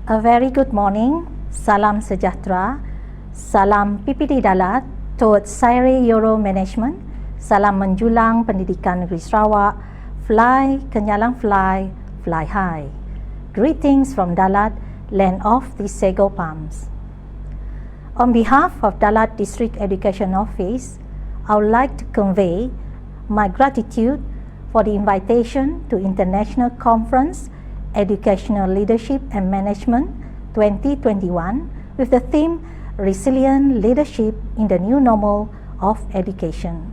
A very good morning, salam sejahtera, salam PPD Dalat towards Sairi Euro Management, salam menjulang pendidikan negeri Sarawak, fly, kenyalang fly, fly high. Greetings from Dalat, land of the sago palms. On behalf of Dalat District Education Office, I would like to convey my gratitude for the invitation to International Conference Educational Leadership and Management 2021 with the theme Resilient Leadership in the New Normal of Education.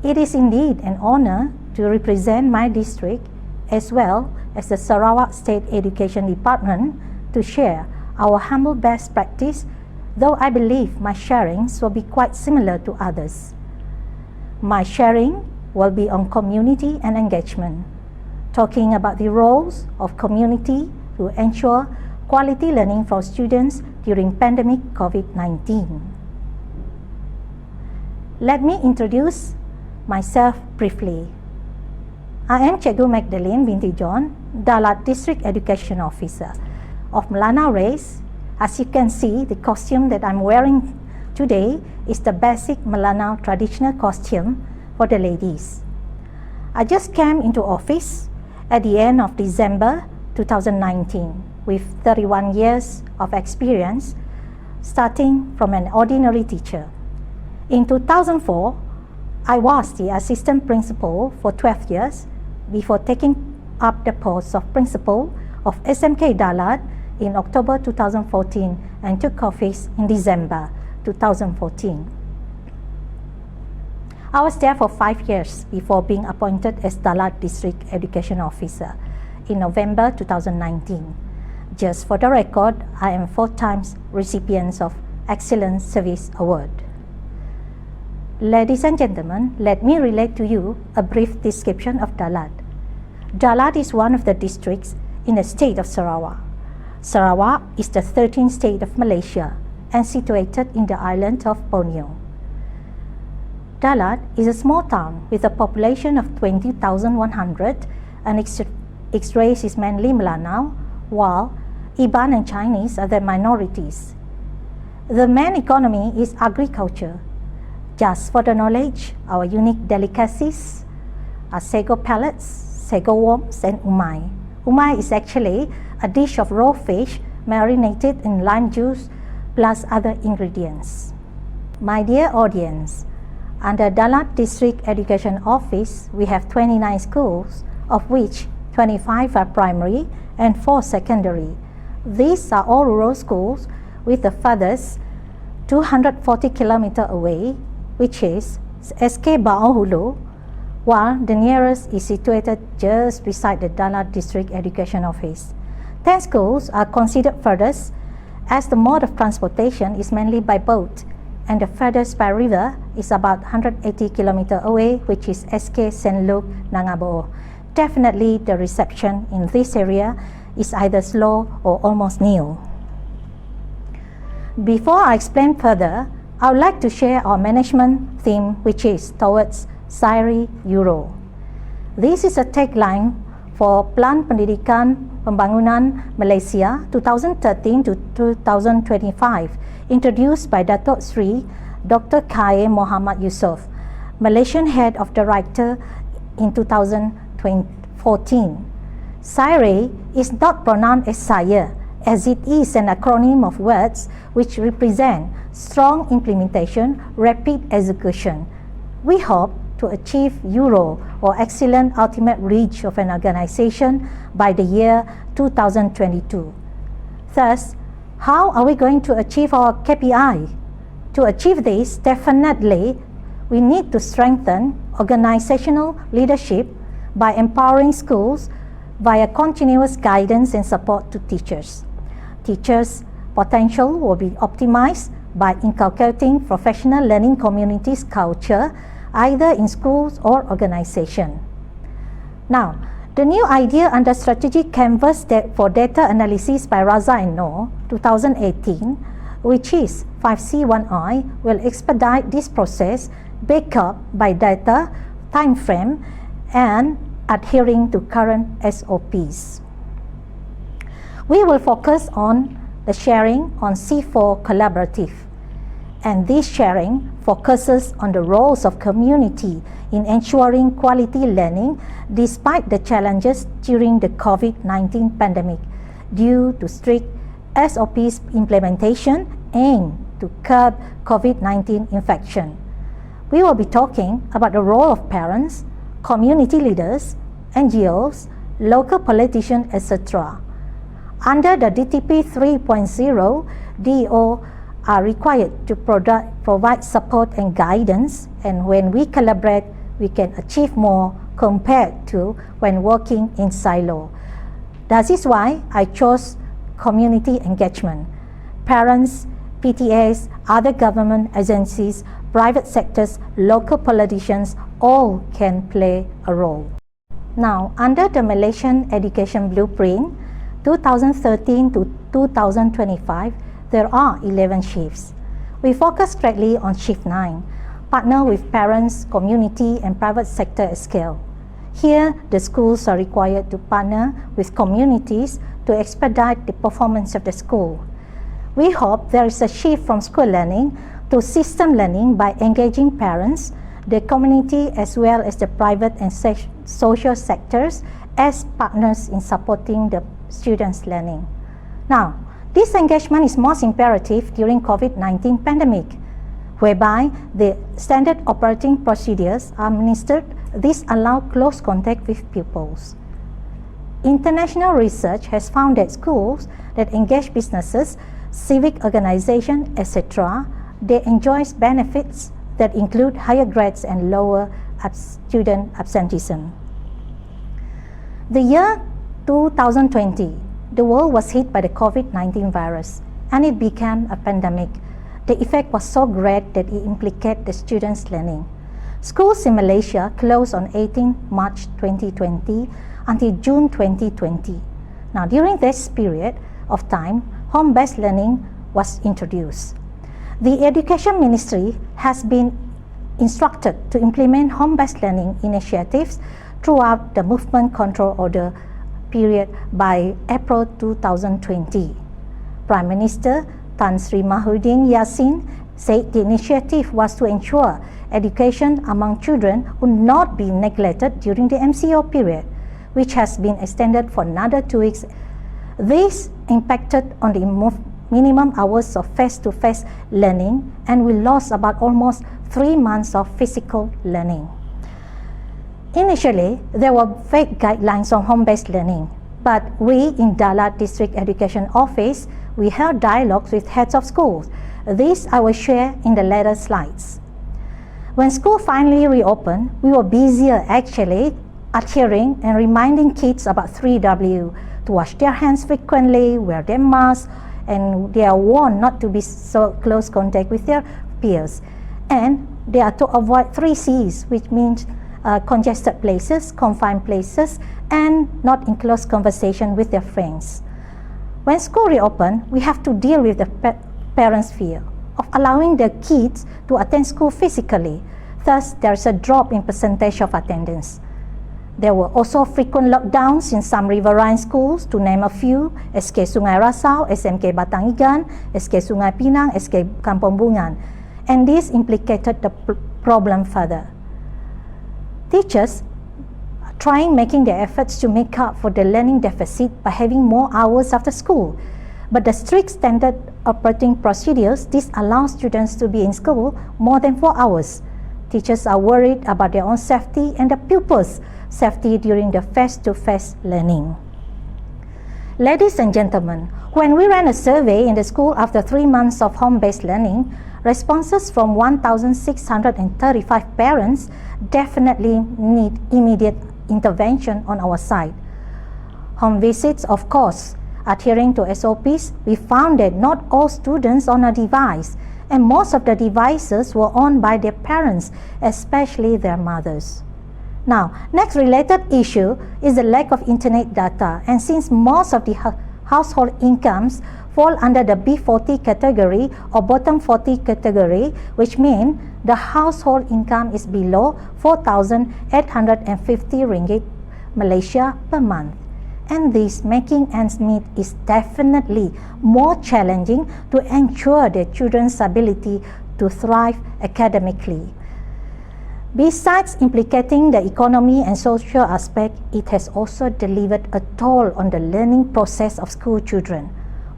It is indeed an honor to represent my district as well as the Sarawak State Education Department to share our humble best practice, though I believe my sharings will be quite similar to others. My sharing will be on community and engagement, talking about the roles of community to ensure quality learning for students during pandemic COVID-19. Let me introduce myself briefly. I am Cikgu Magdaline binti John, Dalat District Education Officer of Melanau race. As you can see, the costume that I'm wearing today is the basic Melanau traditional costume for the ladies. I just came into office at the end of December 2019 with 31 years of experience, starting from an ordinary teacher. In 2004, I was the assistant principal for 12 years before taking up the post of principal of SMK Dalat in October 2014 and took office in December 2014. I was there for 5 years before being appointed as Dalat District Education Officer in November 2019. Just for the record, I am 4 times recipient of Excellent Service Award. Ladies and gentlemen, let me relate to you a brief description of Dalat. Dalat is one of the districts in the state of Sarawak. Sarawak is the 13th state of Malaysia and situated in the island of Borneo. Dalat is a small town with a population of 20,100 and its race is mainly Melanau, while Iban and Chinese are the minorities. The main economy is agriculture. Just for the knowledge, our unique delicacies are sago pellets, sago worms, and umai. Umai is actually a dish of raw fish marinated in lime juice plus other ingredients. My dear audience, under Dalat District Education Office, we have 29 schools, of which 25 are primary and 4 secondary. These are all rural schools with the furthest 240 km away, which is SK Baohulu, while the nearest is situated just beside the Dalat District Education Office. 10 schools are considered furthest as the mode of transportation is mainly by boat, and the furthest by river is about 180 km away, which is SK St. Luke Nangabo. Definitely the reception in this area is either slow or almost nil. Before I explain further, I would like to share our management theme, which is towards Sairi Euro. This is a tagline for Plan Pendidikan Pembangunan Malaysia 2013 to 2025, introduced by Datuk Sri Dr. Khair Mohamad Yusof, Malaysian Head of Director in 2014. Sairi is not pronounced as Sire, as it is an acronym of words which represent strong implementation, rapid execution. We hope to achieve Euro or excellent ultimate reach of an organization by the year 2022. Thus, how are we going to achieve our KPI? To achieve this, definitely we need to strengthen organizational leadership by empowering schools via continuous guidance and support to teachers. Teachers' potential will be optimized by inculcating professional learning communities culture either in schools or organization. Now, the new idea under Strategic Canvas for Data Analysis by Raza and Noor 2018, which is 5C1I, will expedite this process backed up by data, time frame, and adhering to current SOPs. We will focus on the sharing on C4 Collaborative, and this sharing focuses on the roles of community in ensuring quality learning despite the challenges during the COVID-19 pandemic due to strict SOPs implementation aimed to curb COVID-19 infection. We will be talking about the role of parents, community leaders, NGOs, local politicians, etc. Under the DTP 3.0, DO are required to provide support and guidance, and when we collaborate, we can achieve more compared to when working in silo. That is why I chose community engagement. Parents, PTAs, other government agencies, private sectors, local politicians, all can play a role. Now, under the Malaysian Education Blueprint 2013 to 2025, there are 11 shifts. We focus greatly on shift 9, partner with parents, community, and private sector at scale. Here, the schools are required to partner with communities to expedite the performance of the school. We hope there is a shift from school learning to system learning by engaging parents, the community, as well as the private and social sectors as partners in supporting the students' learning. Now, this engagement is most imperative during COVID-19 pandemic, whereby the standard operating procedures are administered. This allows close contact with pupils. International research has found that schools that engage businesses, civic organizations, etc., they enjoy benefits that include higher grades and lower student absenteeism. The year 2020, the world was hit by the COVID-19 virus, and it became a pandemic. The effect was so great that it implicated the students' learning. Schools in Malaysia closed on 18 March 2020 until June 2020. Now, during this period of time, home-based learning was introduced. The Education Ministry has been instructed to implement home-based learning initiatives throughout the Movement Control Order period by April 2020. Prime Minister Tan Sri Mahyudin Yassin said the initiative was to ensure education among children would not be neglected during the MCO period, which has been extended for another 2 weeks. This impacted on the minimum hours of face-to-face learning, and we lost about almost 3 months of physical learning. Initially, there were vague guidelines on home-based learning, but we in Dalat District Education Office, we held dialogues with heads of schools. This I will share in the later slides. When school finally reopened, we were busier actually adhering and reminding kids about 3W, to wash their hands frequently, wear their masks, and they are warned not to be so close contact with their peers. And they are to avoid 3 C's, which means congested places, confined places, and not in close conversation with their friends. When school reopened, we have to deal with the parents' fear of allowing their kids to attend school physically. Thus, there is a drop in percentage of attendance. There were also frequent lockdowns in some riverine schools, to name a few: SK Sungai Rasau, SMK Batang Igan, SK Sungai Pinang, SK Kampung Bungan. And this implicated the problem further. Teachers are making their efforts to make up for the learning deficit by having more hours after school. But the strict standard operating procedures, this allows students to be in school more than 4 hours. Teachers are worried about their own safety and the pupils' safety during the face-to-face learning. Ladies and gentlemen, when we ran a survey in the school after 3 months of home-based learning, responses from 1,635 parents definitely need immediate intervention on our side. Home visits, of course. Adhering to SOPs, we found that not all students own a device, and most of the devices were owned by their parents, especially their mothers. Now, next related issue is the lack of internet data, and since most of the household incomes fall under the B40 category or bottom 40 category, which means the household income is below 4,850 ringgit Malaysia per month. and this making ends meet is definitely more challenging to ensure their children's ability to thrive academically. Besides implicating the economy and social aspect, it has also delivered a toll on the learning process of school children.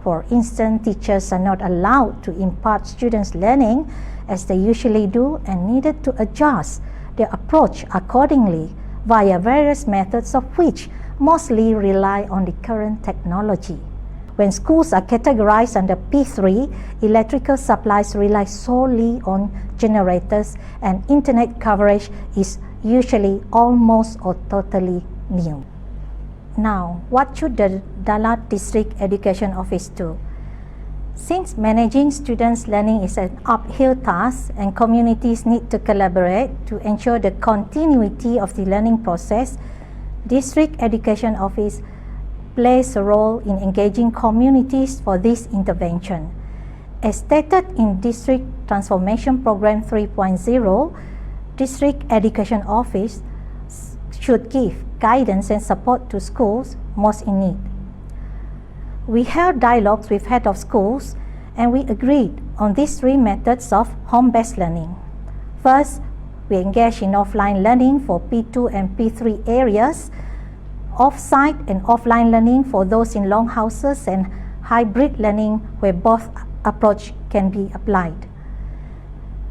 For instance, teachers are not allowed to impart students' learning as they usually do and needed to adjust their approach accordingly via various methods of which mostly rely on the current technology. When schools are categorized under P3, electrical supplies rely solely on generators and internet coverage is usually almost or totally nil. Now, what should the Dalat District Education Office do? Since managing students' learning is an uphill task and communities need to collaborate to ensure the continuity of the learning process, District Education Office plays a role in engaging communities for this intervention. As stated in District Transformation Program 3.0, District Education Office should give guidance and support to schools most in need. We held dialogues with heads of schools and we agreed on these three methods of home-based learning. First, we engaged in offline learning for P2 and P3 areas, off-site and offline learning for those in longhouses, and hybrid learning where both approach can be applied.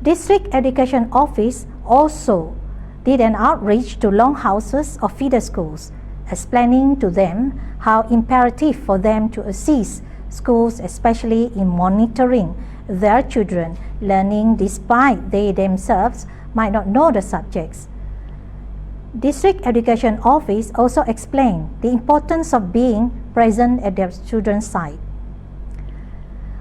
District Education Office also did an outreach to longhouses of feeder schools, explaining to them how imperative for them to assist schools, especially in monitoring their children learning despite they themselves might not know the subjects. District Education Office also explained the importance of being present at their children's side.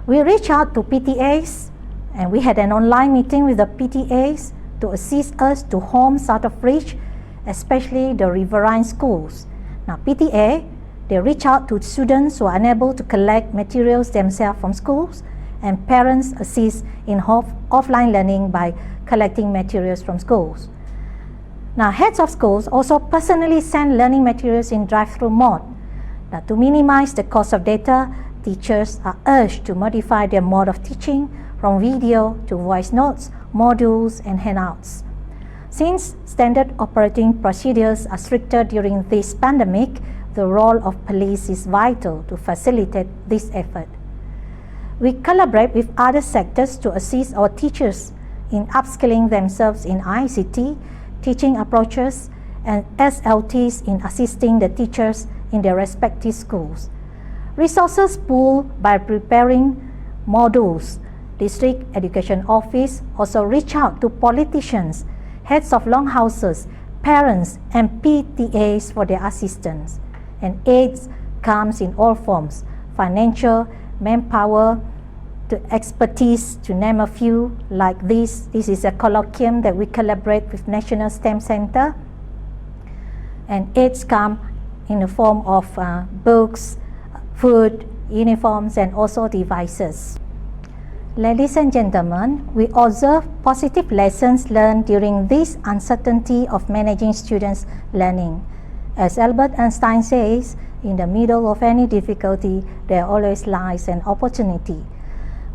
We reached out to PTAs and we had an online meeting with the PTAs to assist us to homes out of reach, especially the riverine schools. Now, PTA, they reach out to students who are unable to collect materials themselves from schools, and parents assist in offline learning by collecting materials from schools. Now, heads of schools also personally send learning materials in drive-through mode. Now, to minimize the cost of data, teachers are urged to modify their mode of teaching from video to voice notes, modules, and handouts. Since standard operating procedures are stricter during this pandemic, the role of police is vital to facilitate this effort. We collaborate with other sectors to assist our teachers in upskilling themselves in ICT, teaching approaches, and SLTs in assisting the teachers in their respective schools. Resources pooled by preparing modules. District Education Office also reach out to politicians, heads of longhouses, parents, and PTAs for their assistance. And aids comes in all forms: financial, manpower, to expertise, to name a few, like this. This is a colloquium that we collaborate with National STEM Center. And aids come in the form of books, food, uniforms, and also devices. Ladies and gentlemen, we observe positive lessons learned during this uncertainty of managing students' learning. As Albert Einstein says, in the middle of any difficulty, there always lies an opportunity.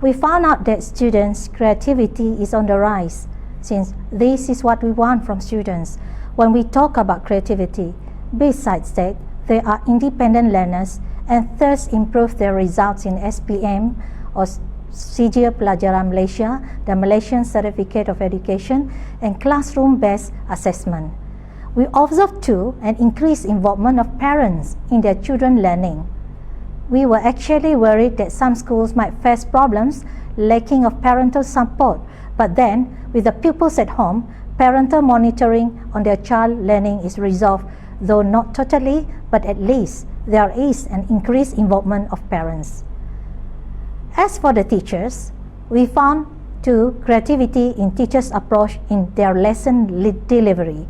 We found out that students' creativity is on the rise, since this is what we want from students. When we talk about creativity, besides that, they are independent learners and thus improve their results in SPM or Sijil Pelajaran Malaysia, the Malaysian Certificate of Education, and classroom-based assessment. We observed too an increased involvement of parents in their children's learning. We were actually worried that some schools might face problems lacking of parental support, but then, with the pupils at home, parental monitoring on their child learning is resolved, though not totally, but at least there is an increased involvement of parents. As for the teachers, we found too creativity in teachers' approach in their lesson delivery.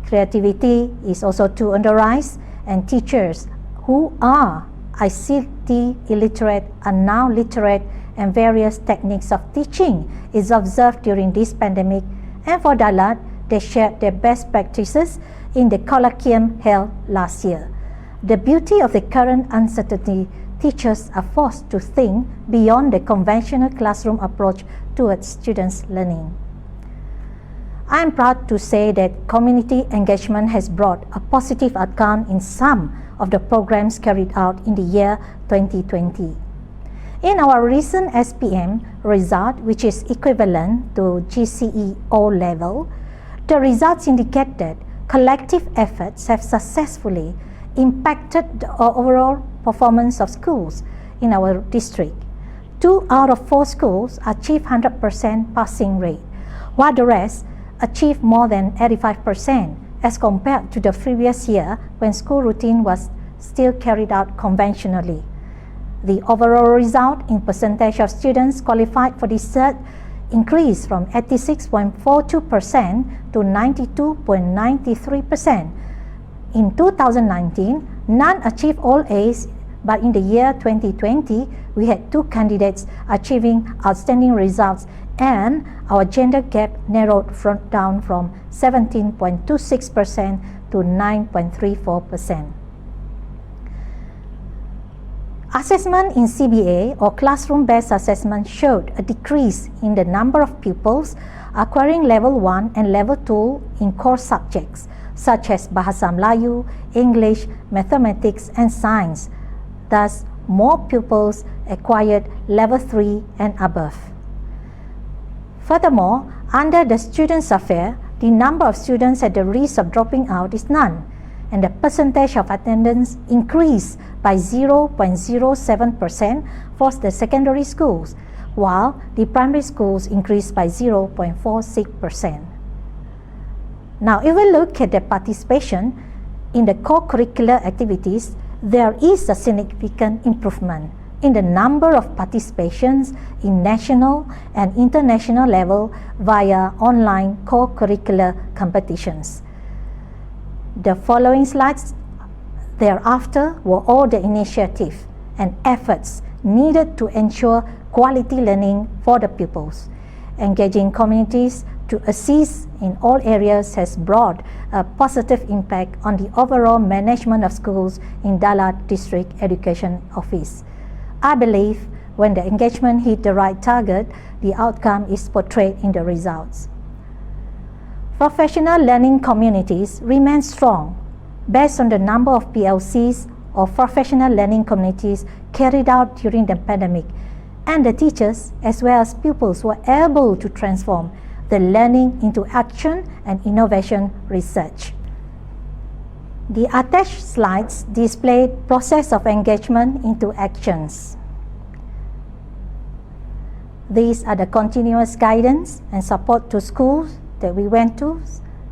Creativity is also too on the rise, and teachers who are ICT illiterate are now literate, and various techniques of teaching is observed during this pandemic. And for Dalat, they shared their best practices in the colloquium held last year. The beauty of the current uncertainty, teachers are forced to think beyond the conventional classroom approach towards students' learning. I am proud to say that community engagement has brought a positive outcome in some of the programs carried out in the year 2020. In our recent SPM result, which is equivalent to GCE O level, the results indicate that collective efforts have successfully impacted the overall performance of schools in our district. 2 out of 4 schools achieve 100% passing rate, while the rest achieve more than 85% as compared to the previous year when school routine was still carried out conventionally. The overall result in percentage of students qualified for this cert increased from 86.42% to 92.93%. In 2019, none achieved all A's, but in the year 2020, we had 2 candidates achieving outstanding results, and our gender gap narrowed down from 17.26% to 9.34%. Assessment in CBA or classroom-based assessment showed a decrease in the number of pupils acquiring level 1 and level 2 in core subjects such as Bahasa Melayu, English, Mathematics, and Science. Thus, more pupils acquired level 3 and above. Furthermore, under the Students' Affair, the number of students at the risk of dropping out is none, and the percentage of attendance increased by 0.07% for the secondary schools, while the primary schools increased by 0.46%. Now, if we look at the participation in the co-curricular activities, there is a significant improvement in the number of participations in national and international level via online co-curricular competitions. The following slides thereafter were all the initiatives and efforts needed to ensure quality learning for the pupils. Engaging communities to assist in all areas has brought a positive impact on the overall management of schools in Dalat District Education Office. I believe when the engagement hit the right target, the outcome is portrayed in the results. Professional learning communities remain strong based on the number of PLCs or professional learning communities carried out during the pandemic, and the teachers as well as pupils were able to transform the learning into action and innovation research. The attached slides display process of engagement into actions. These are the continuous guidance and support to schools that we went to.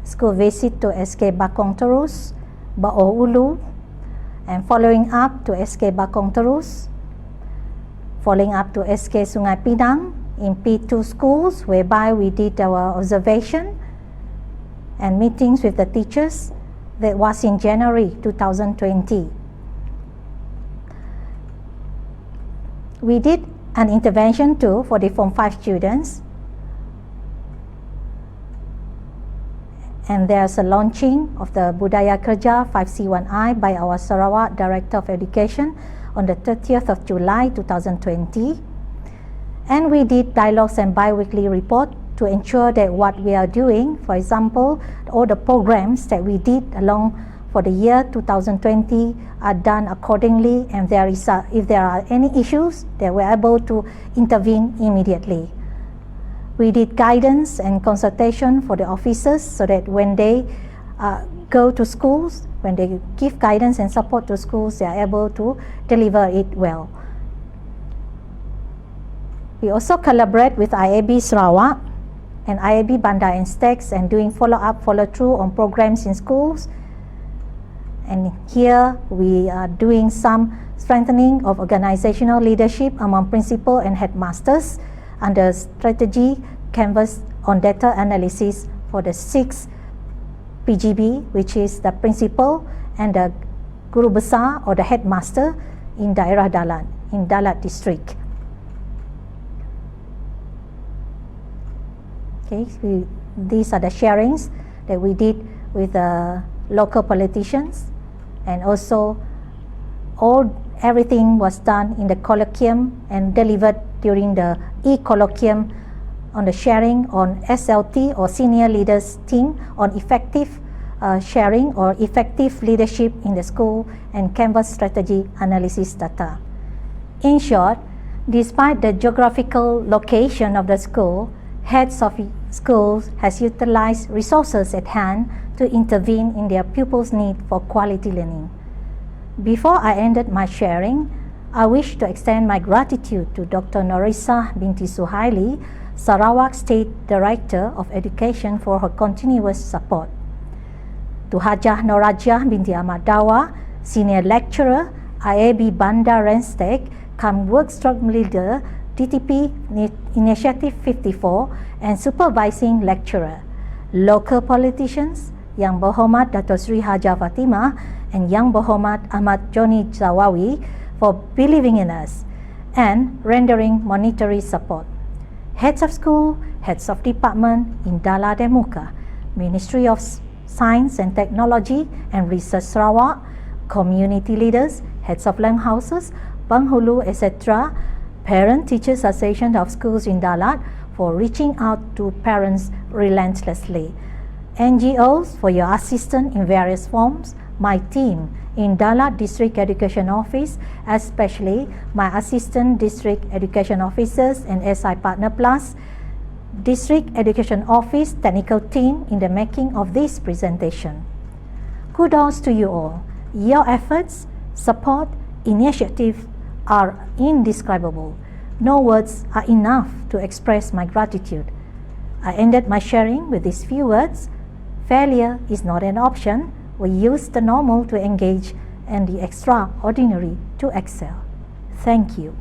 School visit to SK Bakong Terus, Bao Ulu, and following up to SK Bakong Terus, following up to SK Sungai Pinang in P2 schools, whereby we did our observation and meetings with the teachers. That was in January 2020. We did an intervention too for the Form 5 students, and there's a launching of the Budaya Kerja 5C1I by our Sarawak Director of Education on the 30th of July 2020. And we did dialogues and bi-weekly report to ensure that what we are doing, for example, all the programs that we did along for the year 2020 are done accordingly, and if there are any issues, they were able to intervene immediately. We did guidance and consultation for the officers so that when they go to schools, when they give guidance and support to schools, they are able to deliver it well. We also collaborate with IAB Sarawak and IAB Bandar and Stacks and doing follow-up, follow-through on programs in schools. And here we are doing some strengthening of organizational leadership among principal and headmasters under strategy canvas on data analysis for the 6 PGB, which is the principal and the guru besar or the headmaster in Daerah Dalat, in Dalat district. Okay, these are the sharings that we did with the local politicians and also Everything was done in the colloquium and delivered during the e-colloquium on the sharing on SLT or Senior Leaders Team on effective sharing or effective leadership in the school and Canvas strategy analysis data. In short, despite the geographical location of the school, heads of schools has utilized resources at hand to intervene in their pupils' need for quality learning. Before I ended my sharing, I wish to extend my gratitude to Dr. Norisa binti Suhaili, Sarawak State Director of Education, for her continuous support. To Hajah Norajah binti Ahmad Dawa, Senior Lecturer, IAB Bandar Renstek, cum Workshop Leader, DTP Initiative 54, and Supervising Lecturer. Local politicians, Yang Berhormat Dato' Sri Hajah Fatimah and Yang Berhormat Ahmad Joni Zawawi for believing in us and rendering monetary support. Heads of school, heads of department in Dalat and Muka, Ministry of Science and Technology and Research Sarawak, community leaders, heads of land houses, Penghulu, etc., Parent Teachers Association of Schools in Dalat for reaching out to parents relentlessly, NGOs for your assistance in various forms, my team in Dalat District Education Office, especially my Assistant District Education Officers and SI Partner Plus, District Education Office technical team in the making of this presentation. Kudos to you all. Your efforts, support, initiative are indescribable. No words are enough to express my gratitude. I ended my sharing with these few words. Failure is not an option. We use the normal to engage and the extraordinary to excel. Thank you.